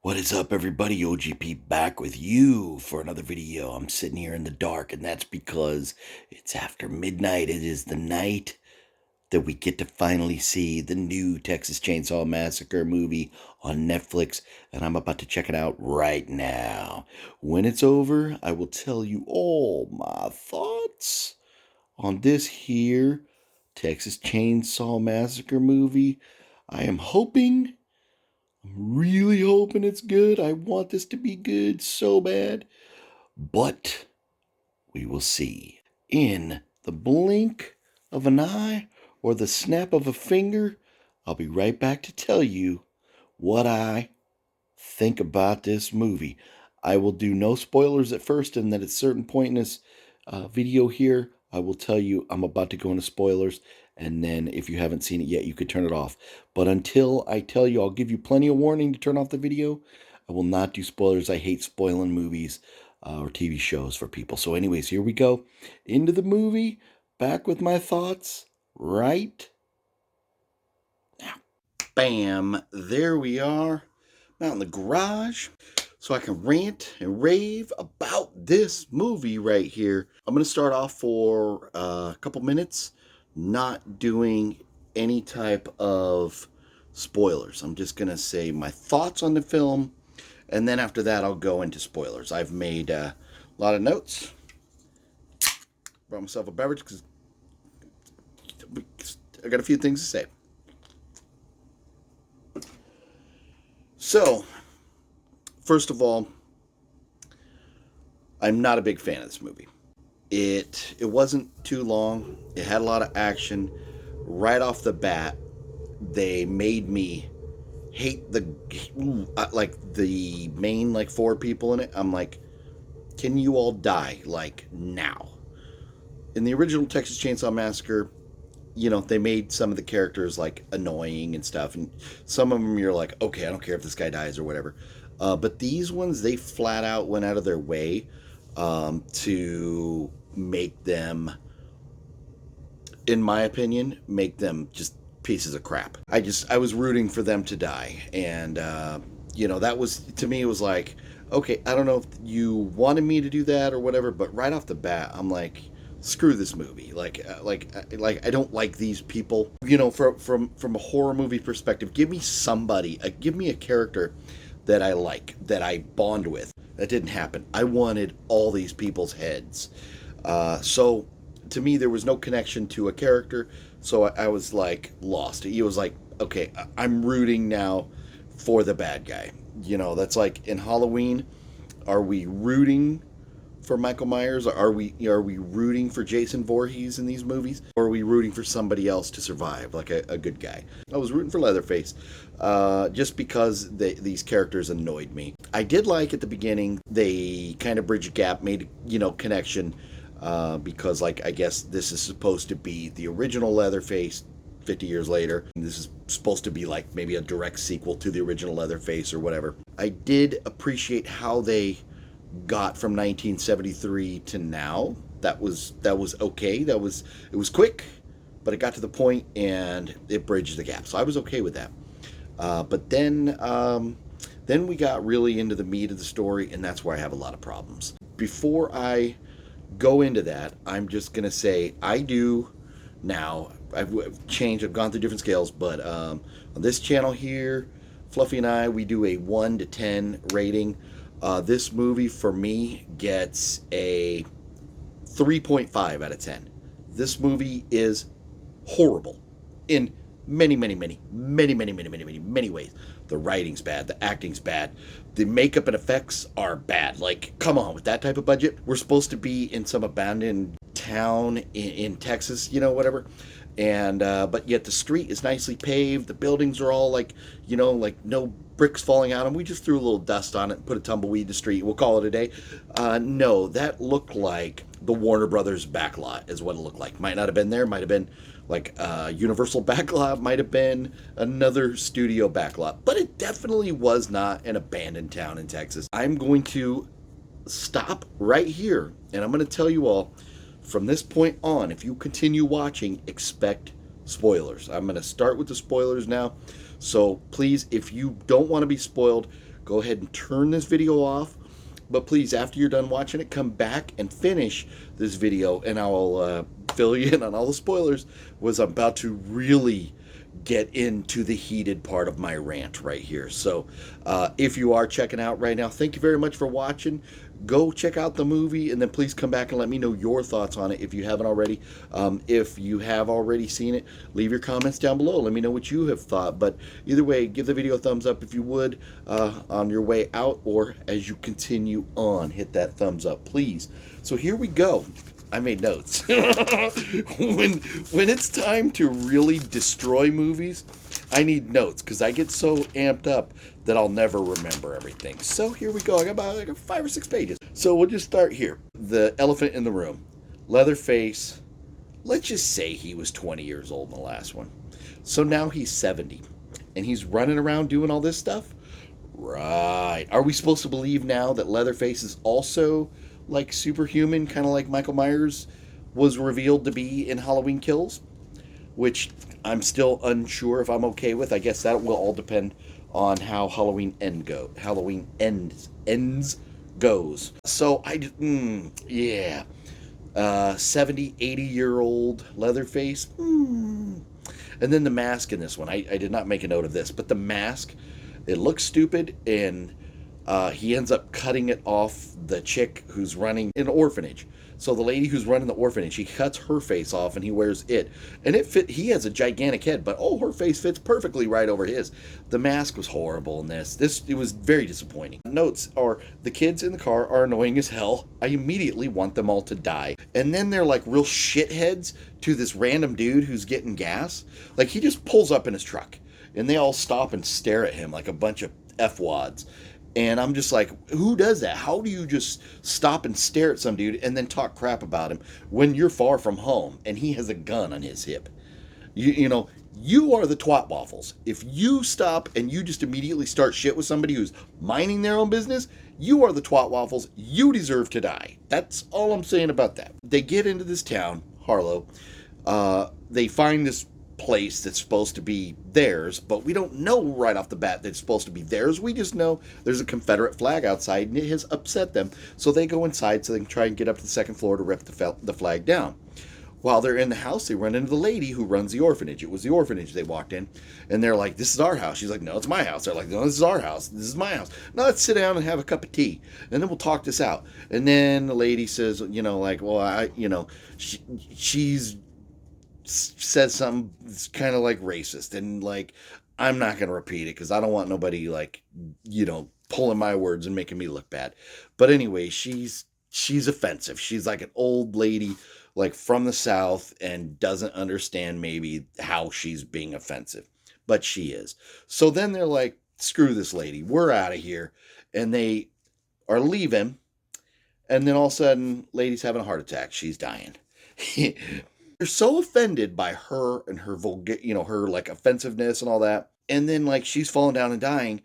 What is up, everybody? OGP back with you for another video. I'm sitting here in the dark, and that's because it's after midnight. It is the night that we get to finally see the new Texas Chainsaw Massacre movie on Netflix, and I'm about to check it out right now. When it's over, I will tell you all my thoughts on this here Texas Chainsaw Massacre movie. I am hoping really hoping it's good. I want this to be good so bad. But we will see. In the blink of an eye or the snap of a finger, I'll be right back to tell you what I think about this movie. I will do no spoilers at first, and then at a certain point in this video here, I will tell you I'm about to go into spoilers, and then if you haven't seen it yet, you could turn it off. But until I tell you, I'll give you plenty of warning to turn off the video. I will not do spoilers. I hate spoiling movies or TV shows for people. So anyways, here we go. Into the movie, back with my thoughts right now. Bam, there we are. I'm out in the garage so I can rant and rave about this movie right here. I'm going to start off for a couple minutes not doing any type of spoilers. I'm just going to say my thoughts on the film, and then after that I'll go into spoilers. I've made a lot of notes. Brought myself a beverage because I got a few things to say. So, first of all, I'm not a big fan of this movie. It wasn't too long. It had a lot of action. Right off the bat, they made me hate the main four people in it. I'm like, can you all die now? In the original Texas Chainsaw Massacre, they made some of the characters annoying and stuff, and some of them you're like, okay, I don't care if this guy dies or whatever. But these ones, they flat out went out of their way to make them, in my opinion, make them just pieces of crap. I was rooting for them to die, and that was, to me, it was like, okay, I don't know if you wanted me to do that or whatever, but right off the bat, I'm like, screw this movie. I don't like these people. From a horror movie perspective, give me give me a character that I like, that I bond with. That didn't happen. I wanted all these people's heads. So to me, there was no connection to a character. So I was lost. He was like, okay, I'm rooting now for the bad guy. That's like in Halloween. Are we rooting for Michael Myers? Are we rooting for Jason Voorhees in these movies? Or are we rooting for somebody else to survive, like a good guy? I was rooting for Leatherface, just because these characters annoyed me. I did like at the beginning, they kind of bridged a gap, made connection, because I guess this is supposed to be the original Leatherface 50 years later. This is supposed to be maybe a direct sequel to the original Leatherface or whatever. I did appreciate how they got from 1973 to now. That was okay. It was quick, but it got to the point and it bridged the gap. So I was okay with that. But then we got really into the meat of the story, and that's where I have a lot of problems. Before I go into that, I'm just gonna say I do now. I've changed. I've gone through different scales, but on this channel here, Fluffy and I, we do a 1 to 10 rating. This movie, for me, gets a 3.5 out of 10. This movie is horrible in many ways. The writing's bad. The acting's bad. The makeup and effects are bad. Come on, with that type of budget. We're supposed to be in some abandoned town in Texas, whatever. And but yet the street is nicely paved. The buildings are all no bricks falling out, and we just threw a little dust on it and put a tumbleweed in the street. We'll call it a day. No, that looked like the Warner Brothers backlot is what it looked like. Might not have been there. Might have been Universal backlot. Might have been another studio backlot. But it definitely was not an abandoned town in Texas. I'm going to stop right here, and I'm going to tell you all, from this point on, if you continue watching, expect spoilers. I'm going to start with the spoilers now. So please, if you don't want to be spoiled, go ahead and turn this video off. But please, after you're done watching it, come back and finish this video, and I'll fill you in on all the spoilers, was I'm about to really get into the heated part of my rant right here. So if you are checking out right now, thank you very much for watching. Go check out the movie, and then please come back and let me know your thoughts on it if you haven't already. If you have already seen it, leave your comments down below. Let me know what you have thought. But either way, give the video a thumbs up if you would on your way out, or as you continue on, hit that thumbs up, please. So here we go. I made notes. when it's time to really destroy movies, I need notes because I get so amped up that I'll never remember everything. So here we go. I got about 5 or 6 pages. So we'll just start here. The elephant in the room. Leatherface. Let's just say he was 20 years old in the last one. So now he's 70. And he's running around doing all this stuff? Right. Are we supposed to believe now that Leatherface is also like superhuman, kind of like Michael Myers was revealed to be in Halloween Kills? Which I'm still unsure if I'm okay with. I guess that will all depend on how Halloween ends goes. So yeah, 70, 80-year-old Leatherface. And then the mask in this one. I did not make a note of this, but the mask, it looks stupid, and he ends up cutting it off the chick who's running an orphanage. So the lady who's running the orphanage, he cuts her face off and he wears it. And he has a gigantic head, but her face fits perfectly right over his. The mask was horrible in this. It was very disappointing. Notes are, the kids in the car are annoying as hell. I immediately want them all to die. And then they're like real shitheads to this random dude who's getting gas. Like, he just pulls up in his truck and they all stop and stare at him like a bunch of F-wads. And I'm just like, who does that? How do you just stop and stare at some dude and then talk crap about him when you're far from home and he has a gun on his hip? You know, you are the twat waffles. If you stop and you just immediately start shit with somebody who's minding their own business, you are the twat waffles. You deserve to die. That's all I'm saying about that. They get into this town, Harlow. They find this place that's supposed to be theirs, but we don't know right off the bat that it's supposed to be theirs. We just know there's a Confederate flag outside and it has upset them. So they go inside so they can try and get up to the second floor to rip the flag down. While they're in the house, they run into the lady who runs the orphanage. It was the orphanage they walked in, and they're like, this is our house. She's like, no, it's my house. They're like, no, this is our house. This is my house. Now let's sit down and have a cup of tea, and then we'll talk this out. And then the lady says, like, well, she's said something that's kind of like racist, and like, I'm not going to repeat it because I don't want nobody like, pulling my words and making me look bad. But anyway, she's offensive. She's like an old lady, like from the South, and doesn't understand maybe how she's being offensive, but she is. So then they're like, screw this lady, we're out of here. And they are leaving. And then all of a sudden, lady's having a heart attack. She's dying. They're so offended by her and her her like offensiveness and all that. And then like she's falling down and dying.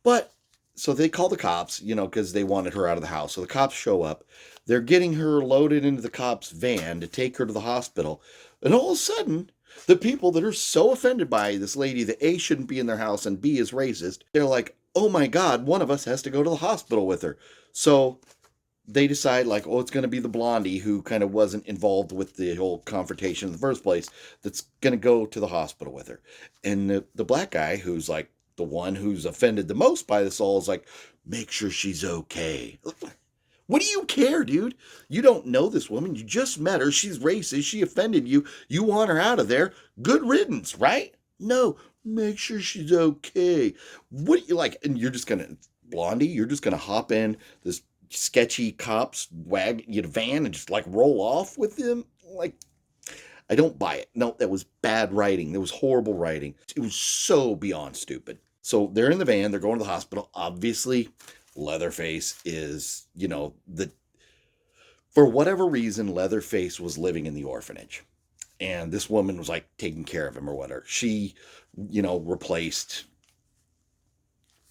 But so they call the cops, because they wanted her out of the house. So the cops show up. They're getting her loaded into the cops' van to take her to the hospital. And all of a sudden, the people that are so offended by this lady that A, shouldn't be in their house, and B, is racist, they're like, oh my God, one of us has to go to the hospital with her. So they decide like, oh, it's going to be the blondie who kind of wasn't involved with the whole confrontation in the first place that's going to go to the hospital with her. And the black guy, who's like the one who's offended the most by this all, is like, make sure she's okay. What do you care, dude? You don't know this woman. You just met her. She's racist. She offended you. You want her out of there. Good riddance, right? No, make sure she's okay. What do you like? And you're just going to, blondie, you're just going to hop in this sketchy cops van and just like roll off with them? Like, I don't buy it. No, that was bad writing. That was horrible writing. It was so beyond stupid. So they're in the van. They're going to the hospital. Obviously, Leatherface is, for whatever reason, Leatherface was living in the orphanage. And this woman was like taking care of him or whatever. She, replaced,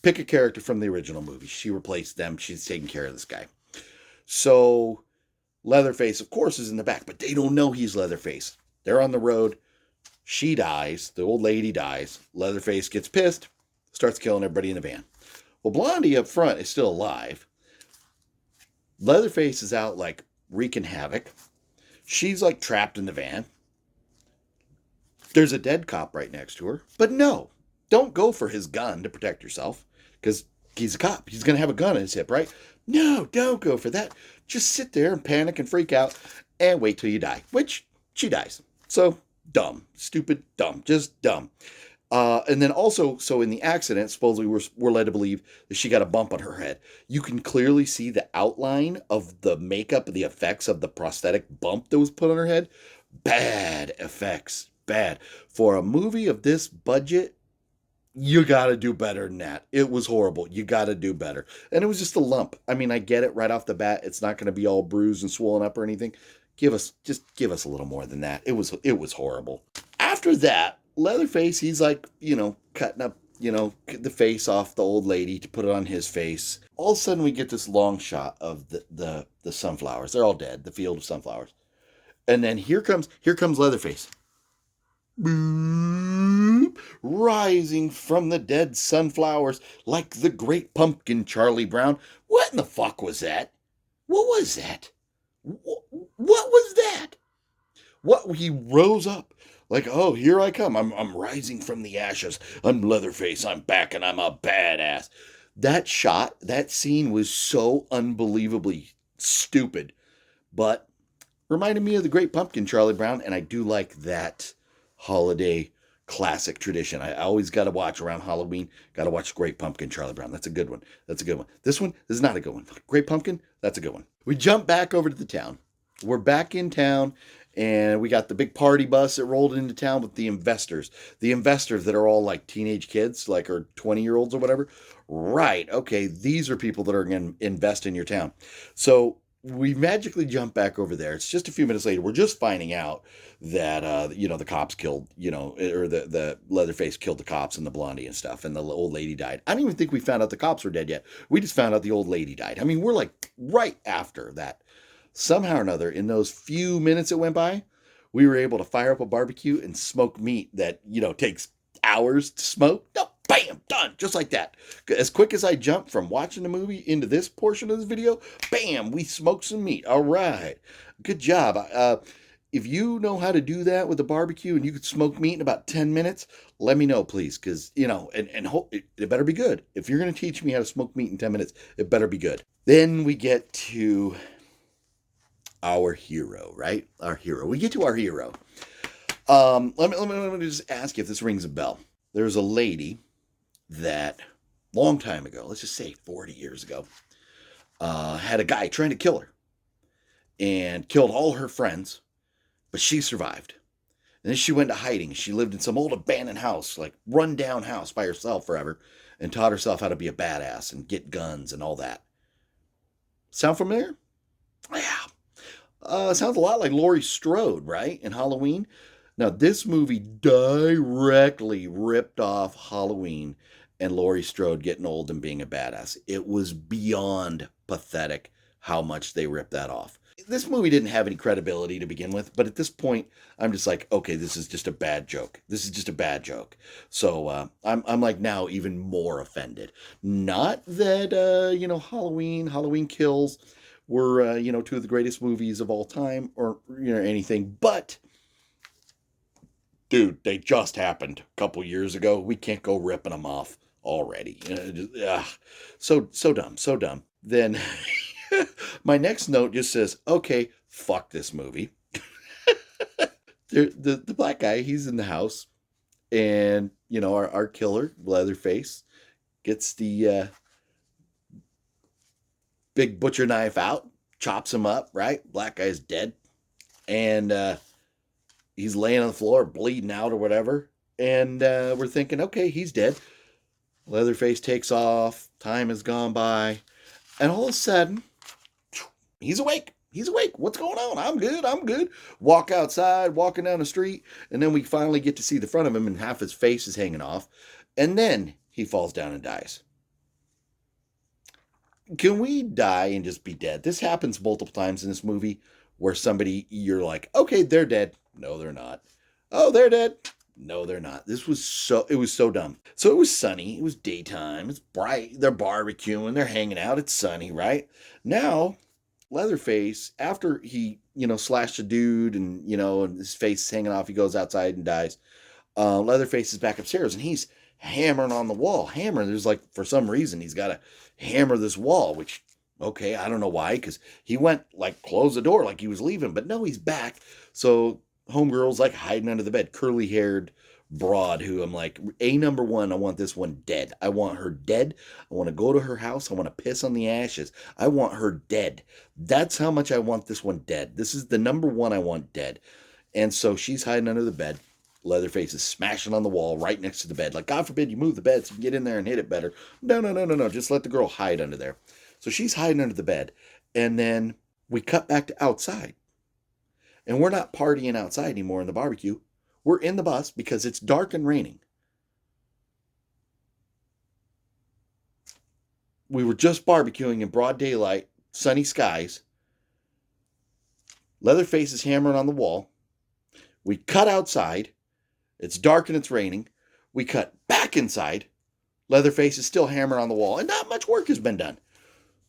pick a character from the original movie. She replaced them. She's taking care of this guy. So Leatherface, of course, is in the back, but they don't know he's Leatherface. They're on the road. She dies. The old lady dies. Leatherface gets pissed, starts killing everybody in the van. Well, Blondie up front is still alive. Leatherface is out like wreaking havoc. She's like trapped in the van. There's a dead cop right next to her. But no, don't go for his gun to protect yourself because he's a cop. He's going to have a gun in his hip, right? No, don't go for that. Just sit there and panic and freak out and wait till you die, which she dies. So dumb, stupid, dumb, just dumb. And then also, so in the accident, supposedly we're led to believe that she got a bump on her head. You can clearly see the outline of the makeup, the effects of the prosthetic bump that was put on her head. Bad effects, bad. For a movie of this budget, you got to do better than that. It was horrible. You got to do better. And it was just a lump. I mean, I get it right off the bat. It's not going to be all bruised and swollen up or anything. Give us a little more than that. It was horrible. After that, Leatherface, he's like, cutting up, the face off the old lady to put it on his face. All of a sudden we get this long shot of the sunflowers. They're all dead, the field of sunflowers. And then here comes Leatherface. Boop, rising from the dead sunflowers like the great pumpkin, Charlie Brown. What in the fuck was that? What was that? What was that? What? He rose up like, oh, here I come. I'm rising from the ashes. I'm Leatherface. I'm back and I'm a badass. That shot, that scene was so unbelievably stupid, but reminded me of the great pumpkin, Charlie Brown, and I do like that holiday classic tradition. I always got to watch around Halloween. Got to watch Great Pumpkin, Charlie Brown. That's a good one. This one is not a good one. Great Pumpkin, that's a good one. We jump back over to the town. We're back in town, and we got the big party bus that rolled into town with the investors. The investors that are all like teenage kids, like or 20-year-olds or whatever. Right. Okay. These are people that are going to invest in your town. So we magically jump back over there. It's just a few minutes later. We're just finding out that, the cops killed, or the Leatherface killed the cops and the blondie and stuff. And the old lady died. I don't even think we found out the cops were dead yet. We just found out the old lady died. I mean, we're like right after that. Somehow or another, in those few minutes that went by, we were able to fire up a barbecue and smoke meat that, takes hours to smoke. No, bam, done. Just like that. As quick as I jumped from watching the movie into this portion of this video, bam, we smoked some meat. All right. Good job. If you know how to do that with a barbecue and you could smoke meat in about 10 minutes, let me know, please. Because, and hope it better be good. If you're going to teach me how to smoke meat in 10 minutes, it better be good. Then we get to our hero, right? Our hero. We get to our hero. Let me just ask you if this rings a bell. There's a lady that long time ago, let's just say 40 years ago, had a guy trying to kill her and killed all her friends, but she survived. And then she went into hiding. She lived in some old abandoned house, like run down house by herself forever, and taught herself how to be a badass and get guns and all that. Sound familiar? Yeah. Sounds a lot like Laurie Strode, right? In Halloween. Now, this movie directly ripped off Halloween and Laurie Strode getting old and being a badass. It was beyond pathetic how much they ripped that off. This movie didn't have any credibility to begin with, but at this point, I'm just like, okay, this is just a bad joke. This is just a bad joke. So I'm like now even more offended. Not that, Halloween Kills were, two of the greatest movies of all time or, anything, but dude, they just happened a couple years ago. We can't go ripping them off already. So dumb. Then my next note just says, okay, fuck this movie. the black guy, he's in the house, and our killer, Leatherface, gets the big butcher knife out, chops him up, right? Black guy's dead. And he's laying on the floor, bleeding out or whatever. And we're thinking, okay, he's dead. Leatherface takes off. Time has gone by. And all of a sudden, he's awake. What's going on? I'm good. Walk outside, walking down the street. And then we finally get to see the front of him and half his face is hanging off. And then he falls down and dies. Can we die and just be dead? This happens multiple times in this movie where somebody, you're like, okay, they're dead. No, they're not. Oh, they're dead. No, they're not. It was so dumb. So it was sunny. It was daytime. It's bright. They're barbecuing. They're hanging out. It's sunny, right? Now, Leatherface, after he, slashed a dude and, and his face is hanging off, he goes outside and dies. Leatherface is back upstairs and he's hammering on the wall. Hammering. There's like, for some reason, he's got to hammer this wall, which, okay, I don't know why, because he went, like, close the door like he was leaving, but no, he's back. So homegirl's like hiding under the bed, curly haired broad who I'm like, number one, I want this one dead. I want her dead. I want to go to her house. I want to piss on the ashes. I want her dead. That's how much I want this one dead. This is the number one I want dead. And so she's hiding under the bed. Leatherface is smashing on the wall right next to the bed. Like, God forbid you move the bed so you can get in there and hit it better. No, no, no, no, no. Just let the girl hide under there. So she's hiding under the bed. And then we cut back to outside. And we're not partying outside anymore in the barbecue. We're in the bus because it's dark and raining. We were just barbecuing in broad daylight, sunny skies. Leatherface is hammering on the wall. We cut outside. It's dark and it's raining. We cut back inside. Leatherface is still hammering on the wall, and not much work has been done.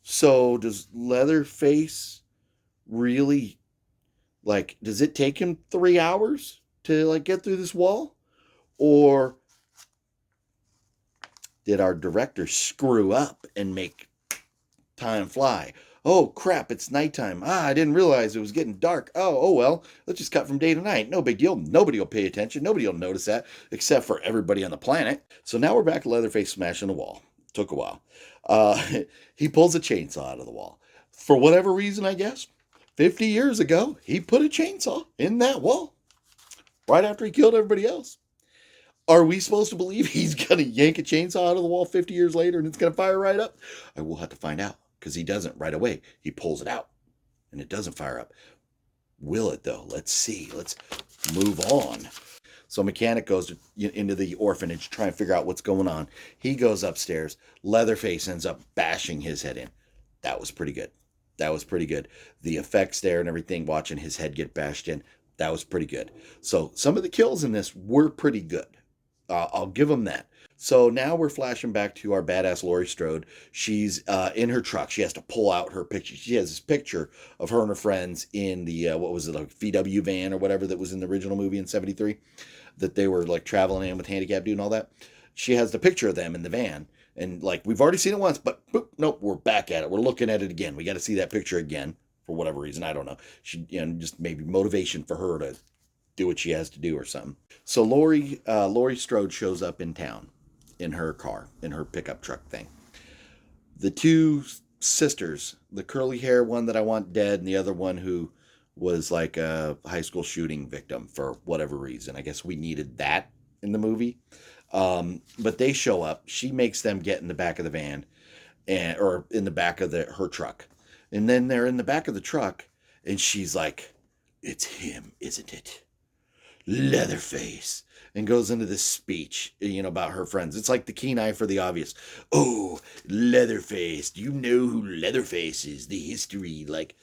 So does Leatherface really, like, does it take him 3 hours to, like, get through this wall? Or did our director screw up and make time fly? Oh, crap, it's nighttime. I didn't realize it was getting dark. Oh, well, let's just cut from day to night. No big deal. Nobody will pay attention. Nobody will notice that, except for everybody on the planet. So now we're back to Leatherface smashing the wall. Took a while. He pulls a chainsaw out of the wall. For whatever reason, I guess, 50 years ago, he put a chainsaw in that wall right after he killed everybody else. Are we supposed to believe he's going to yank a chainsaw out of the wall 50 years later and it's going to fire right up? I will have to find out, because he doesn't right away. He pulls it out and it doesn't fire up. Will it, though? Let's see. Let's move on. So mechanic goes into the orphanage to try and figure out what's going on. He goes upstairs. Leatherface ends up bashing his head in. That was pretty good. That was pretty good. The effects there and everything, watching his head get bashed in, that was pretty good. So some of the kills in this were pretty good. I'll give them that. So now we're flashing back to our badass Laurie Strode. She's in her truck. She has to pull out her picture. She has this picture of her and her friends in the, what was it, like VW van or whatever that was in the original movie in 73, that they were like traveling in with handicapped dude and all that. She has the picture of them in the van. And like, we've already seen it once, but boop, nope, we're back at it. We're looking at it again. We got to see that picture again for whatever reason. I don't know. She, just maybe motivation for her to do what she has to do or something. So Laurie Strode shows up in town in her car, in her pickup truck thing. The two sisters, the curly hair one that I want dead, and the other one who was like a high school shooting victim for whatever reason. I guess we needed that in the movie. But they show up. She makes them get in the back of the van, or in the back of her truck. And then they're in the back of the truck, and she's like, "It's him, isn't it? Leatherface." And goes into this speech, about her friends. It's like the keen eye for the obvious. Oh, Leatherface. Do you know who Leatherface is? The history. Like,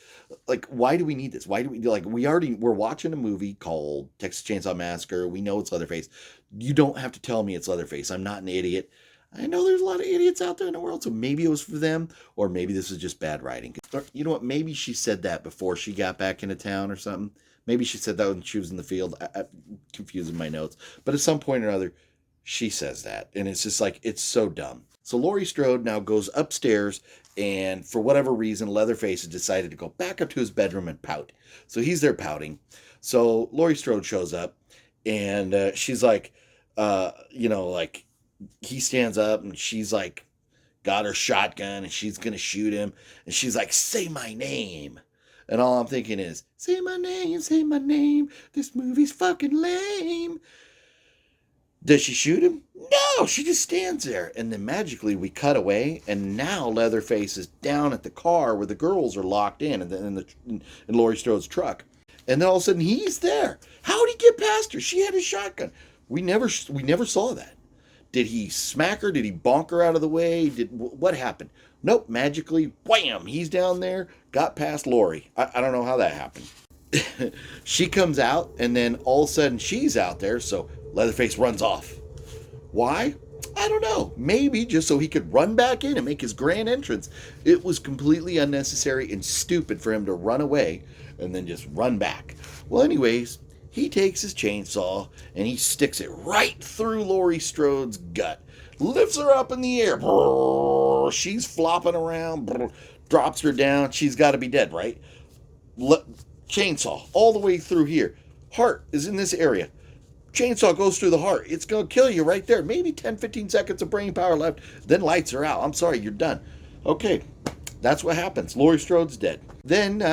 why do we need this? Why do we're watching a movie called Texas Chainsaw Massacre. We know it's Leatherface. You don't have to tell me it's Leatherface. I'm not an idiot. I know there's a lot of idiots out there in the world, so maybe it was for them, or maybe this is just bad writing. You know what? Maybe she said that before she got back into town or something. Maybe she said that when she was in the field. I'm confusing my notes. But at some point or other, she says that. And it's just like, it's so dumb. So Laurie Strode now goes upstairs, and for whatever reason, Leatherface has decided to go back up to his bedroom and pout. So he's there pouting. So Laurie Strode shows up, and she's like, like, he stands up, and she's like, got her shotgun, and she's going to shoot him. And she's like, "Say my name." And all I'm thinking is, say my name, this movie's fucking lame. Does she shoot him? No, she just stands there. And then magically we cut away, and now Leatherface is down at the car where the girls are locked in Laurie Strode's truck. And then all of a sudden he's there. How did he get past her? She had a shotgun. We never saw that. Did he smack her? Did he bonk her out of the way? What happened? Nope, magically, wham, he's down there, got past Laurie. I don't know how that happened. She comes out, and then all of a sudden she's out there, so Leatherface runs off. Why? I don't know. Maybe just so he could run back in and make his grand entrance. It was completely unnecessary and stupid for him to run away and then just run back. Well, anyways, he takes his chainsaw and he sticks it right through Laurie Strode's gut. Lifts her up in the air. She's flopping around. Drops her down. She's got to be dead, right? Chainsaw all the way through here. Heart is in this area. Chainsaw goes through the heart. It's going to kill you right there. Maybe 10, 15 seconds of brain power left. Then lights are out. I'm sorry, you're done. Okay, that's what happens. Laurie Strode's dead. Then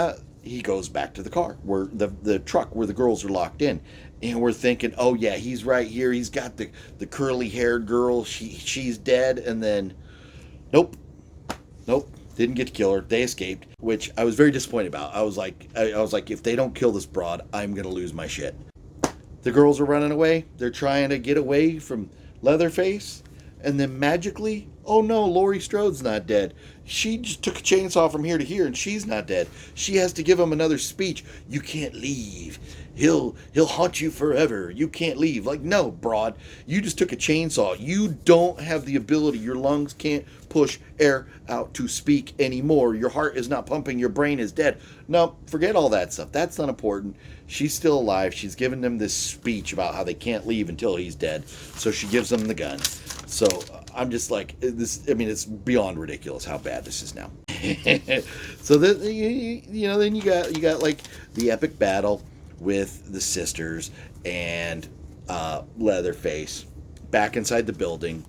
he goes back to the car, where the truck where the girls are locked in. And we're thinking, oh yeah, he's right here. He's got the curly-haired girl. She's dead. And then, nope. Didn't get to kill her. They escaped, which I was very disappointed about. I was like, if they don't kill this broad, I'm going to lose my shit. The girls are running away. They're trying to get away from Leatherface. And then magically, oh no, Laurie Strode's not dead. She just took a chainsaw from here to here and she's not dead. She has to give him another speech. You can't leave. He'll haunt you forever. You can't leave. Like, no, broad. You just took a chainsaw. You don't have the ability. Your lungs can't push air out to speak anymore. Your heart is not pumping. Your brain is dead. No, forget all that stuff. That's not important. She's still alive. She's giving them this speech about how they can't leave until he's dead. So she gives them the gun. So I'm just like, this. I mean, it's beyond ridiculous how bad this is now. So then, then you got like the epic battle with the sisters and Leatherface back inside the building.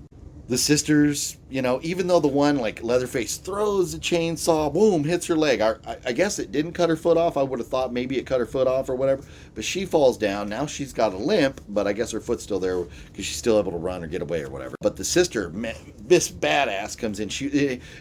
The sisters, even though the one, like, Leatherface throws the chainsaw, boom, hits her leg. I guess it didn't cut her foot off. I would have thought maybe it cut her foot off or whatever. But she falls down. Now she's got a limp, but I guess her foot's still there because she's still able to run or get away or whatever. But the sister, this badass comes in.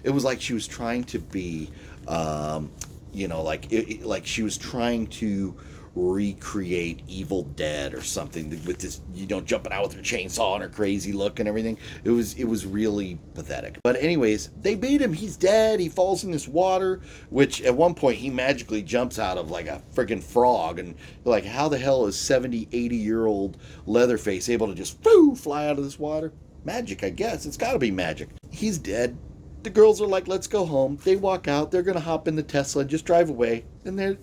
It was like she was trying to be, like she was trying to recreate Evil Dead or something with this, jumping out with her chainsaw and her crazy look and everything. It was really pathetic. But anyways, they beat him. He's dead. He falls in this water, which at one point he magically jumps out of like a freaking frog. And like, how the hell is 70, 80-year-old Leatherface able to just fly out of this water? Magic, I guess. It's got to be magic. He's dead. The girls are like, let's go home. They walk out. They're going to hop in the Tesla and just drive away. And they're,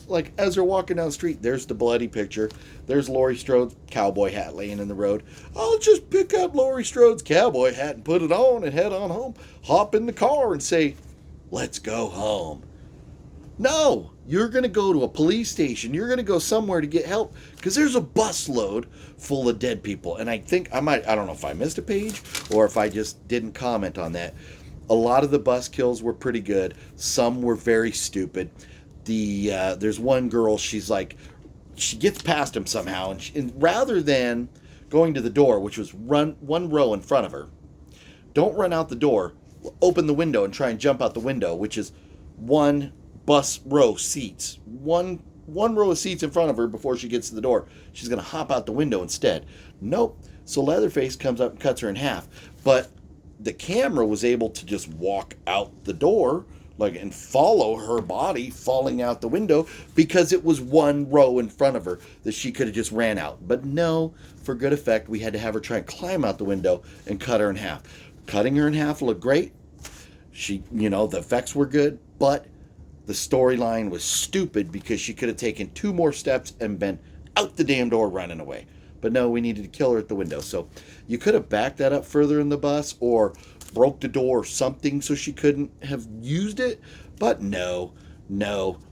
like, as they're walking down the street, there's the bloody picture. There's Laurie Strode's cowboy hat laying in the road. I'll just pick up Laurie Strode's cowboy hat and put it on and head on home. Hop in the car and say, let's go home. No, you're going to go to a police station. You're going to go somewhere to get help because there's a busload full of dead people. And I think I don't know if I missed a page or if I just didn't comment on that. A lot of the bus kills were pretty good. Some were very stupid. There's one girl, she's like, she gets past him somehow, and rather than going to the door, which was one row in front of her, don't run out the door, open the window and try and jump out the window, which is one bus row seats. One row of seats in front of her before she gets to the door. She's going to hop out the window instead. Nope. So Leatherface comes up and cuts her in half. But the camera was able to just walk out the door and follow her body falling out the window because it was one row in front of her that she could have just ran out. But no, for good effect, we had to have her try and climb out the window and cut her in half. Cutting her in half looked great. The effects were good, but the storyline was stupid because she could have taken 2 more steps and been out the damn door running away. But no, we needed to kill her at the window. So you could have backed that up further in the bus or broke the door or something so she couldn't have used it. But no,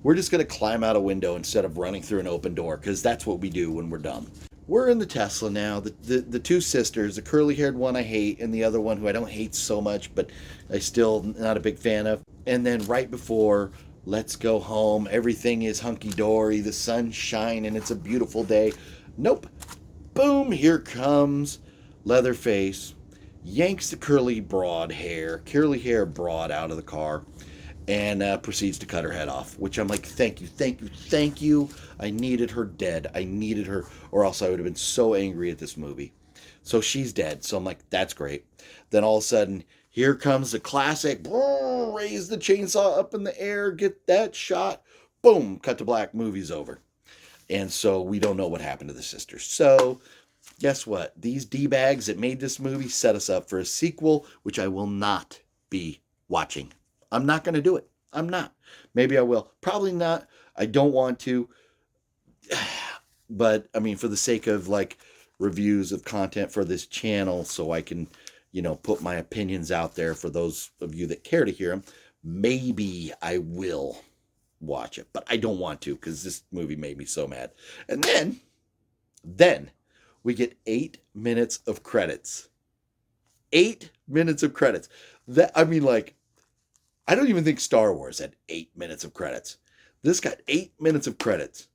we're just going to climb out a window instead of running through an open door because that's what we do when we're dumb. We're in the Tesla now. The 2 sisters, the curly-haired one I hate and the other one who I don't hate so much, but I still not a big fan of. And then right before let's go home, everything is hunky-dory, the sun's shining, it's a beautiful day. Nope. Boom, here comes Leatherface, yanks the curly hair broad out of the car, and proceeds to cut her head off, which I'm like, thank you. I needed her dead. I needed her, or else I would have been so angry at this movie. So she's dead. So I'm like, that's great. Then all of a sudden, here comes the classic, raise the chainsaw up in the air, get that shot, boom, cut to black, movie's over. And so we don't know what happened to the sisters. So guess what? These D-bags that made this movie set us up for a sequel, which I will not be watching. I'm not going to do it. I'm not. Maybe I will. Probably not. I don't want to. But I mean, for the sake of like reviews of content for this channel, so I can, put my opinions out there for those of you that care to hear them, maybe I will watch it. But I don't want to, because this movie made me so mad. And then we get 8 minutes of credits. 8 minutes of credits. I don't even think Star Wars had 8 minutes of credits. This got 8 minutes of credits.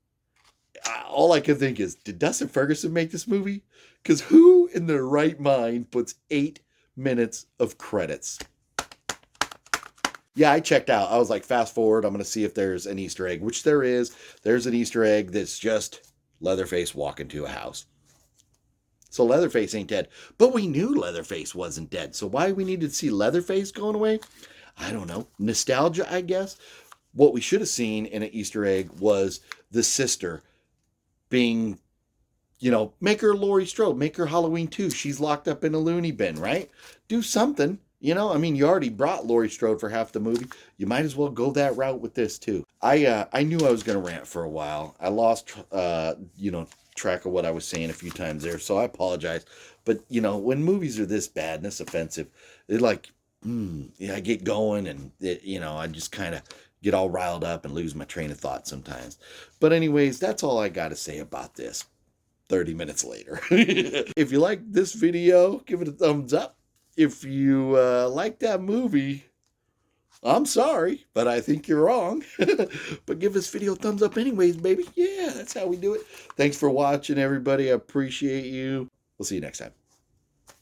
All I can think is, did Dustin Ferguson make this movie? Because who in their right mind puts 8 minutes of credits? Yeah, I checked out. I was like, fast forward. I'm going to see if there's an Easter egg, which there is. There's an Easter egg that's just Leatherface walking to a house. So Leatherface ain't dead. But we knew Leatherface wasn't dead. So why we needed to see Leatherface going away? I don't know. Nostalgia, I guess. What we should have seen in an Easter egg was the sister being, make her Laurie Strode, make her Halloween 2. She's locked up in a loony bin, right? Do something. You already brought Laurie Strode for half the movie. You might as well go that route with this too. I knew I was going to rant for a while. I lost, track of what I was saying a few times there, so I apologize. But, when movies are this bad and this offensive, it I get going and, I just kind of get all riled up and lose my train of thought sometimes. But anyways, that's all I got to say about this 30 minutes later. If you like this video, give it a thumbs up. If you like that movie, I'm sorry, but I think you're wrong. But give this video a thumbs up anyways, baby. Yeah, that's how we do it. Thanks for watching, everybody. I appreciate you. We'll see you next time.